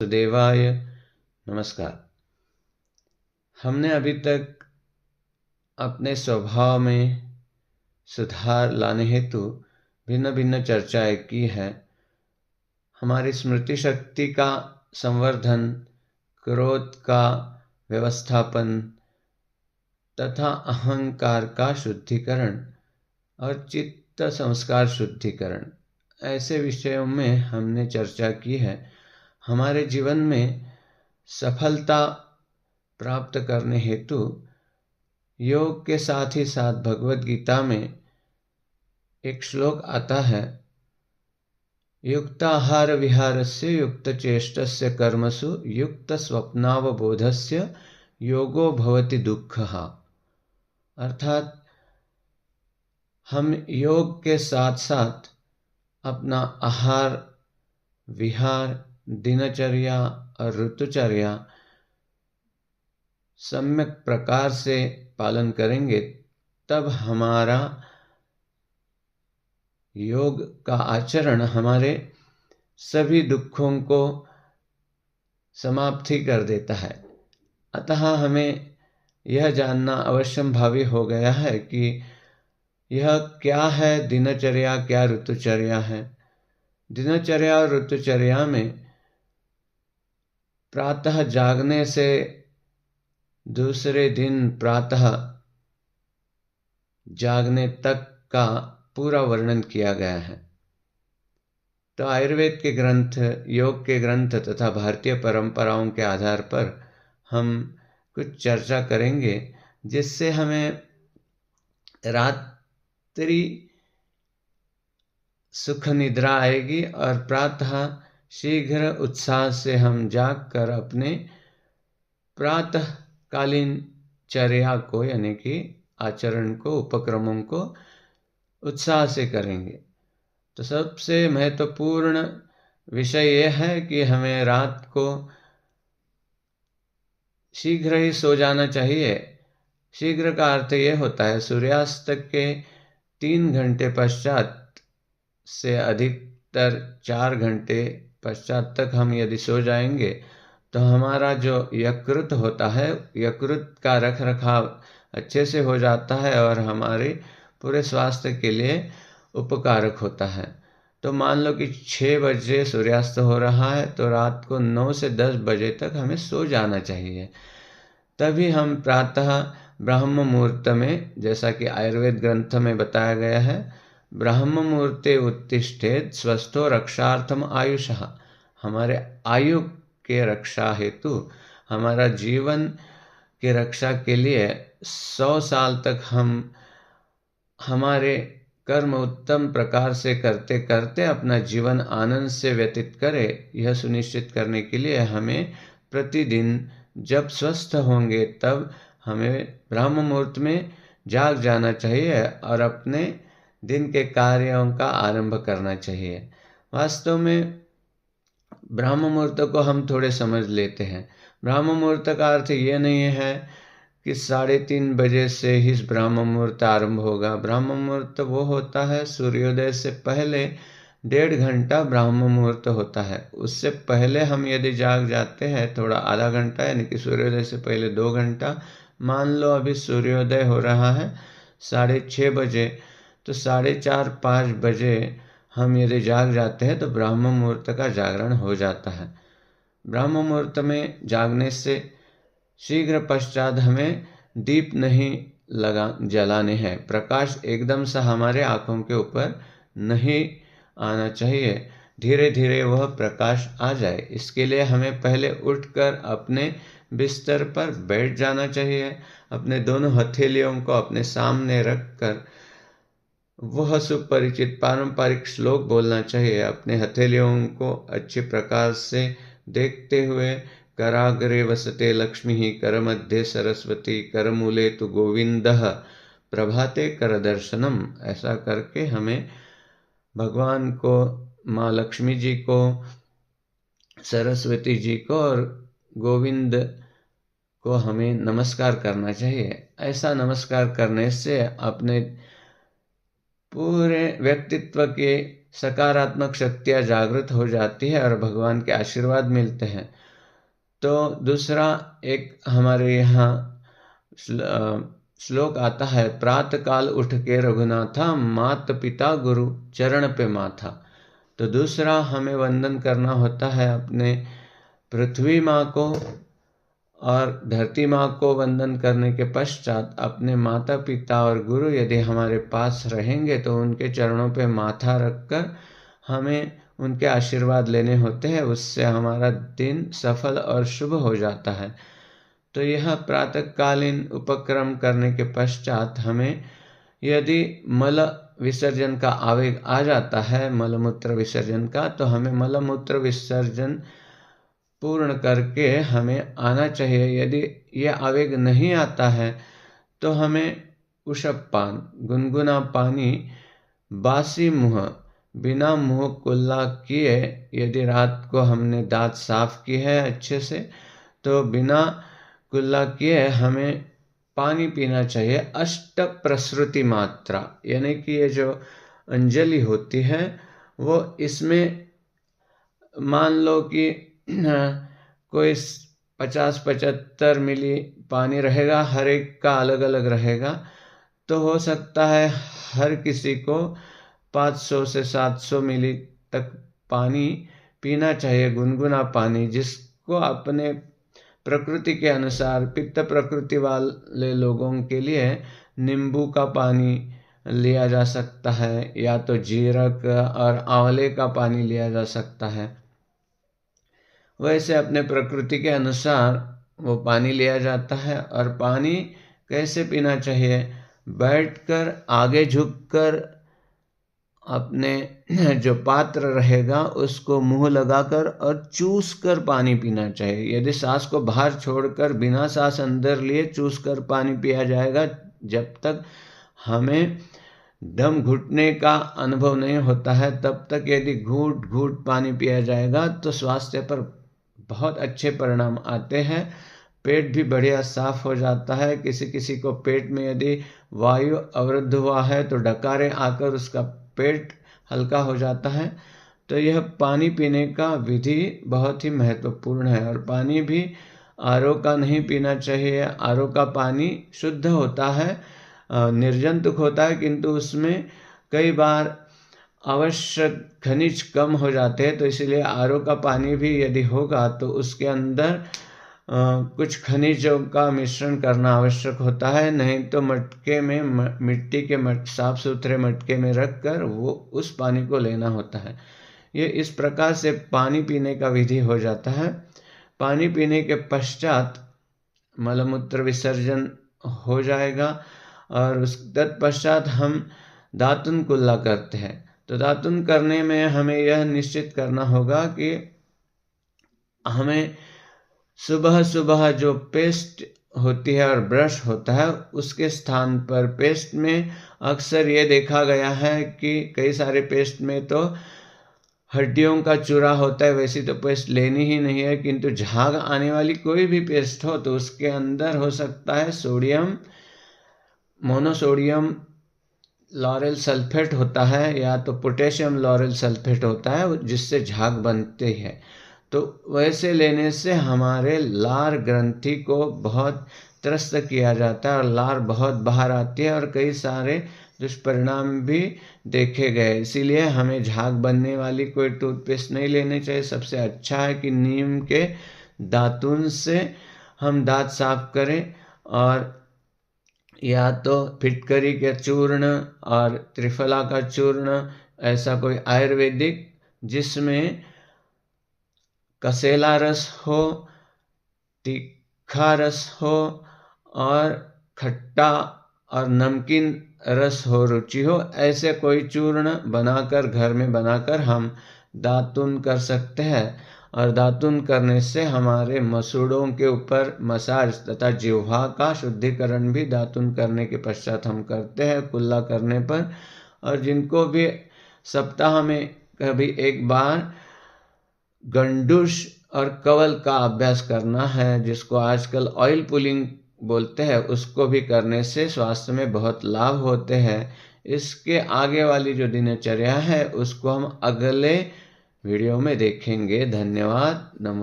वासुदेवाय। नमस्कार। हमने अभी तक अपने स्वभाव में सुधार लाने हेतु भिन्न भिन्न चर्चाएं की हैं। हमारी स्मृति शक्ति का संवर्धन, क्रोध का व्यवस्थापन तथा अहंकार का शुद्धिकरण और चित्त संस्कार शुद्धिकरण, ऐसे विषयों में हमने चर्चा की है। हमारे जीवन में सफलता प्राप्त करने हेतु योग के साथ ही साथ भगवद गीता में एक श्लोक आता है, युक्ताहार विहारस्य युक्त चेष्टस्य कर्मसु युक्त स्वप्नावबोधस्य योगो भवति दुःखः। अर्थात हम योग के साथ साथ अपना आहार, विहार, दिनचर्या और ऋतुचर्या सम्यक प्रकार से पालन करेंगे, तब हमारा योग का आचरण हमारे सभी दुखों को समाप्ति कर देता है। अतः हमें यह जानना अवश्यंभावी हो गया है कि यह क्या है दिनचर्या, क्या ऋतुचर्या है। दिनचर्या और ऋतुचर्या में प्रातः जागने से दूसरे दिन प्रातः जागने तक का पूरा वर्णन किया गया है। तो आयुर्वेद के ग्रंथ, योग के ग्रंथ तथा भारतीय परंपराओं के आधार पर हम कुछ चर्चा करेंगे, जिससे हमें रात्रि सुख निद्रा आएगी और प्रातः शीघ्र उत्साह से हम जागकर अपने प्रातःकालीन चर्या को, यानी कि आचरण को, उपक्रमों को उत्साह से करेंगे। तो सबसे महत्वपूर्ण विषय यह है कि हमें रात को शीघ्र ही सो जाना चाहिए। शीघ्र का अर्थ यह होता है सूर्यास्त के 3 घंटे पश्चात से अधिकतर 4 घंटे पश्चात तक हम यदि सो जाएंगे तो हमारा जो यकृत होता है, यकृत का रख रखाव अच्छे से हो जाता है और हमारे पूरे स्वास्थ्य के लिए उपकारक होता है। तो मान लो कि 6 बजे सूर्यास्त हो रहा है, तो रात को 9 से 10 बजे तक हमें सो जाना चाहिए। तभी हम प्रातः ब्राह्म मुहूर्त में, जैसा कि आयुर्वेद ग्रंथ में बताया गया है, ब्राह्म मुहूर्ते उत्तिष्ठेत स्वस्थो रक्षार्थम आयुषः, हमारे आयु के रक्षा हेतु, हमारा जीवन के रक्षा के लिए 100 साल तक हम हमारे कर्म उत्तम प्रकार से करते करते अपना जीवन आनंद से व्यतीत करें। यह सुनिश्चित करने के लिए हमें प्रतिदिन जब स्वस्थ होंगे तब हमें ब्राह्म मुहूर्त में जाग जाना चाहिए और अपने दिन के कार्यों का आरंभ करना चाहिए। वास्तव में ब्राह्म मुहूर्त को हम थोड़े समझ लेते हैं। ब्राह्म मुहूर्त का अर्थ ये नहीं है कि 3:30 बजे से ही ब्राह्म मुहूर्त आरंभ होगा। ब्राह्म मुहूर्त वो होता है, सूर्योदय से पहले 1.5 घंटा ब्राह्म मुहूर्त होता है। उससे पहले हम यदि जाग जाते हैं थोड़ा आधा घंटा, यानी कि सूर्योदय से पहले 2 घंटा, मान लो अभी सूर्योदय हो रहा है 6:30 बजे, तो 4:30-5 बजे हम यदि जाग जाते हैं तो ब्राह्म मुहूर्त का जागरण हो जाता है। ब्राह्म मुहूर्त में जागने से शीघ्र पश्चात हमें दीप नहीं जलाने हैं। प्रकाश एकदम से हमारे आँखों के ऊपर नहीं आना चाहिए, धीरे धीरे वह प्रकाश आ जाए। इसके लिए हमें पहले उठकर अपने बिस्तर पर बैठ जाना चाहिए। अपने दोनों हथेलियों को अपने सामने रखकर वह सुपरिचित पारंपरिक श्लोक बोलना चाहिए। अपने हथेलियों को अच्छे प्रकार से देखते हुए, कराग्रे वसते लक्ष्मी करमध्ये सरस्वती करमूले तु गोविंदः प्रभाते कर दर्शनम, ऐसा करके हमें भगवान को, माँ लक्ष्मी जी को, सरस्वती जी को और गोविंद को हमें नमस्कार करना चाहिए। ऐसा नमस्कार करने से अपने पूरे व्यक्तित्व के सकारात्मक शक्तियाँ जागृत हो जाती है और भगवान के आशीर्वाद मिलते हैं। तो दूसरा एक हमारे यहाँ श्लोक आता है, प्रातः काल उठ के रघुनाथा, मात पिता गुरु चरण पे माथा। तो दूसरा हमें वंदन करना होता है अपने पृथ्वी माँ को, और धरती माँ को वंदन करने के पश्चात अपने माता पिता और गुरु यदि हमारे पास रहेंगे तो उनके चरणों पे माथा रखकर हमें उनके आशीर्वाद लेने होते हैं। उससे हमारा दिन सफल और शुभ हो जाता है। तो यह प्रातःकालीन उपक्रम करने के पश्चात हमें यदि मल विसर्जन का आवेग आ जाता है, मलमूत्र विसर्जन का, तो हमें मलमूत्र विसर्जन पूर्ण करके हमें आना चाहिए। यदि यह आवेग नहीं आता है तो हमें उषपान, गुनगुना पानी, बासी मुँह, बिना मुँह कुल्ला किए, यदि रात को हमने दांत साफ किए है अच्छे से तो बिना कुल्ला किए हमें पानी पीना चाहिए। अष्ट प्रसृति मात्रा, यानी कि ये जो अंजलि होती है वो इसमें मान लो कि कोई 50-75 मिली पानी रहेगा, हर एक का अलग अलग रहेगा। तो हो सकता है हर किसी को 500 से 700 मिली तक पानी पीना चाहिए, गुनगुना पानी, जिसको अपने प्रकृति के अनुसार, पित्त प्रकृति वाले लोगों के लिए नींबू का पानी लिया जा सकता है, या तो जीरक और आंवले का पानी लिया जा सकता है। वैसे अपने प्रकृति के अनुसार वो पानी लिया जाता है। और पानी कैसे पीना चाहिए? बैठकर, आगे झुककर, अपने जो पात्र रहेगा उसको मुंह लगाकर और चूस कर पानी पीना चाहिए। यदि सांस को बाहर छोड़कर बिना सांस अंदर लिए चूस कर पानी पिया जाएगा, जब तक हमें दम घुटने का अनुभव नहीं होता है तब तक यदि घूट घूट पानी पिया जाएगा तो स्वास्थ्य पर बहुत अच्छे परिणाम आते हैं। पेट भी बढ़िया साफ हो जाता है। किसी किसी को पेट में यदि वायु अवरुद्ध हुआ है तो डकारे आकर उसका पेट हल्का हो जाता है। तो यह पानी पीने का विधि बहुत ही महत्वपूर्ण है। और पानी भी आरओ का नहीं पीना चाहिए। आरओ का पानी शुद्ध होता है, निर्जंतुक होता है, किंतु उसमें कई बार आवश्यक खनिज कम हो जाते हैं। तो इसलिए आरओ का पानी भी यदि होगा तो उसके अंदर कुछ खनिजों का मिश्रण करना आवश्यक होता है। नहीं तो मटके में, मिट्टी के साफ सुथरे मटके में रख कर वो उस पानी को लेना होता है। ये इस प्रकार से पानी पीने का विधि हो जाता है। पानी पीने के पश्चात मलमूत्र विसर्जन हो जाएगा और उस तत्पश्चात हम दातुन कुल्ला करते हैं। तो दातुन करने में हमें यह निश्चित करना होगा कि हमें सुबह सुबह जो पेस्ट होती है और ब्रश होता है उसके स्थान पर, पेस्ट में अक्सर ये देखा गया है कि कई सारे पेस्ट में तो हड्डियों का चूरा होता है, वैसी तो पेस्ट लेनी ही नहीं है। किंतु झाग आने वाली कोई भी पेस्ट हो तो उसके अंदर हो सकता है सोडियम, मोनोसोडियम लॉरेल सल्फेट होता है, या तो पोटेशियम लॉरेल सल्फेट होता है, जिससे झाग बनते हैं। तो वैसे लेने से हमारे लार ग्रंथि को बहुत त्रस्त किया जाता है और लार बहुत बाहर आती है और कई सारे दुष्परिणाम भी देखे गए। इसीलिए हमें झाग बनने वाली कोई टूथपेस्ट नहीं लेनी चाहिए। सबसे अच्छा है कि नीम के दातुन से हम दांत साफ करें, और या तो फिटकरी के चूर्ण और त्रिफला का चूर्ण, ऐसा कोई आयुर्वेदिक जिसमें कसेला रस हो, तीखा रस हो और खट्टा और नमकीन रस हो, रुचि हो, ऐसे कोई चूर्ण बनाकर, घर में बनाकर हम दातुन कर सकते हैं। और दातुन करने से हमारे मसूड़ों के ऊपर मसाज तथा जिह्वा का शुद्धिकरण भी दातुन करने के पश्चात हम करते हैं, कुल्ला करने पर। और जिनको भी सप्ताह में कभी एक बार गंडूश और कवल का अभ्यास करना है, जिसको आजकल ऑयल पुलिंग बोलते हैं, उसको भी करने से स्वास्थ्य में बहुत लाभ होते हैं। इसके आगे वाली जो दिनचर्या है उसको हम अगले वीडियो में देखेंगे। धन्यवाद। नमस्कार।